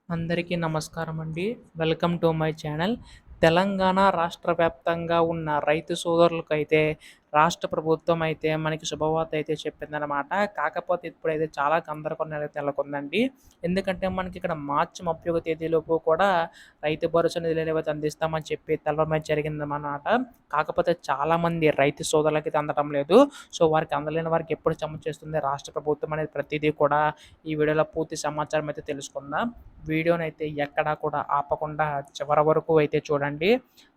అందరికీ నమస్కారం అండి. Welcome to my channel. Telangana రాష్ట్ర వ్యాప్తంగా ఉన్న రైతు సోదరులకైతే రాష్ట్ర ప్రభుత్వం అయితే మనకి శుభవార్త అయితే చెప్పిందనమాట. కాకపోతే ఇప్పుడైతే చాలా గందరగోళం అనేది నెలకొందండి. ఎందుకంటే మనకి ఇక్కడ మార్చి 31 తేదీలోపు కూడా రైతు భరోసా నిధులనేవి అందిస్తామని చెప్పి తెలపడం జరిగిందనమాట. కాకపోతే చాలామంది రైతు సోదరులకైతే అందడం లేదు. సో, వారికి అందలేని వారికి ఎప్పుడు జమ చేస్తుంది రాష్ట్ర ప్రభుత్వం అనేది ప్రతిదీ కూడా ఈ వీడియోలో పూర్తి సమాచారం అయితే తెలుసుకుందాం. వీడియోనైతే ఎక్కడా కూడా ఆపకుండా చివరి వరకు అయితే చూడండి.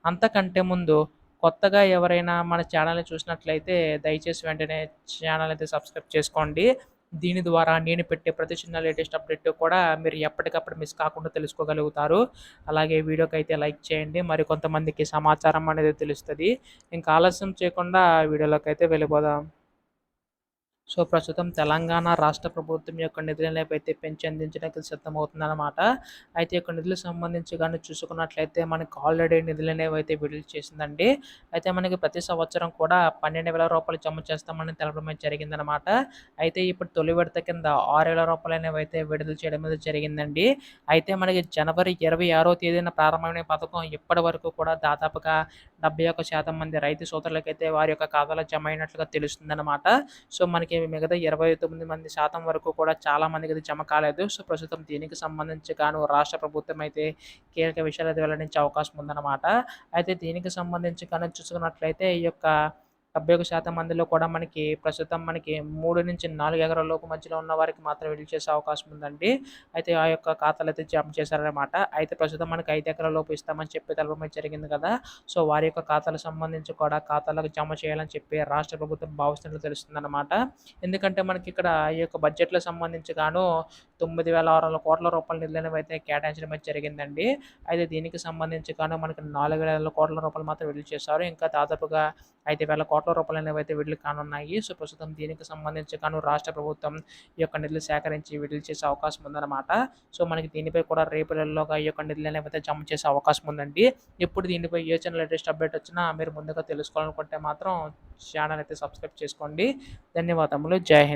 అంతకంటే ముందు కొత్తగా ఎవరైనా మన ఛానల్‌ని చూసినట్లయితే దయచేసి వెంటనే ఛానల్ అయితే సబ్స్క్రైబ్ చేసుకోండి. దీని ద్వారా నేను పెట్టే ప్రతి చిన్న లేటెస్ట్ అప్డేట్ కూడా మీరు ఎప్పటికప్పుడు మిస్ కాకుండా తెలుసుకోగలుగుతారు. అలాగే వీడియోకైతే లైక్ చేయండి. మరి కొంతమందికి సమాచారం అనేది తెలుస్తది. ఇంకా ఆలస్యం చేయకుండా వీడియోలోకైతే వెళ్ళిపోదాం. సో, ప్రస్తుతం తెలంగాణ రాష్ట్ర ప్రభుత్వం యొక్క నిధులనేవైతే పెంచి అందించడానికి సిద్ధమవుతుందనమాట. అయితే ఈ యొక్క నిధులకు సంబంధించి గాని చూసుకున్నట్లయితే మనకు ఆల్రెడీ నిధులనేవైతే విడుదల చేసిందండి. అయితే మనకి ప్రతి సంవత్సరం కూడా రూ. 12,000 జమ చేస్తామని తెలపడం జరిగిందనమాట. అయితే ఇప్పుడు తొలి విడత కింద రూ. 6,000 అనేవైతే విడుదల చేయడం అనేది జరిగిందండి. అయితే మనకి జనవరి 26వ తేదీన ప్రారంభమైన పథకం ఇప్పటి వరకు కూడా దాదాపుగా 71% మంది రైతు సోదరులకైతే వారి యొక్క ఖాతాలో జమ అయినట్లుగా తెలుస్తుందనమాట. సో, మనకి మిగతా 29% వరకు కూడా చాలా మందికి అది జమ కాలేదు. సో, ప్రస్తుతం దీనికి సంబంధించి గాను రాష్ట్ర ప్రభుత్వం అయితే కీలక విషయాలైతే వెల్లడించే అవకాశం ఉందన్నమాట. అయితే దీనికి సంబంధించి కనుక చూసుకున్నట్లయితే ఈ యొక్క 71% మందిలో కూడా మనకి ప్రస్తుతం మనకి 3-4 ఎకరాల లోపు మధ్యలో ఉన్న వారికి మాత్రం విడుదల చేసే అవకాశం ఉందండి. అయితే ఆ యొక్క ఖాతాలైతే జమ చేశారన్నమాట. అయితే ప్రస్తుతం మనకి 5 ఎకరాల లోపు ఇస్తామని చెప్పి తెలపడం జరిగింది కదా! సో, వారి యొక్క ఖాతాలకు సంబంధించి కూడా ఖాతాలకు జమ చేయాలని చెప్పి రాష్ట్ర ప్రభుత్వం భావిస్తున్నట్లు తెలుస్తుందన్నమాట. ఎందుకంటే మనకిక్కడ ఈ యొక్క బడ్జెట్‌లో సంబంధించి గాను రూ. 9,600,00,00,000 నిధులనేవైతే కేటాయించడం అయితే జరిగిందండి. అయితే దీనికి సంబంధించి గాను మనకి రూ. 4,000,00,00,000 మాత్రం విడుదల చేశారు. ఇంకా దాదాపుగా రూ. 5,000,00,00,000 అనేవైతే విడుదల కానున్నాయి. సో, ప్రస్తుతం దీనికి సంబంధించి గాను రాష్ట్ర ప్రభుత్వం ఈ యొక్క నిధులు సేకరించి విడుదల చేసే అవకాశం ఉందన్నమాట. సో, మనకి దీనిపై కూడా రేపు నెలలోగా ఈ యొక్క నిధులనేవైతే జమ చేసే అవకాశం ఉందండి. ఇప్పుడు దీనిపై ఏ చిన్న లేటెస్ట్ అప్డేట్ వచ్చినా మీరు ముందుగా తెలుసుకోవాలనుకుంటే మాత్రం ఛానల్ అయితే సబ్స్క్రైబ్ చేసుకోండి. ధన్యవాదములు. జై హింద్.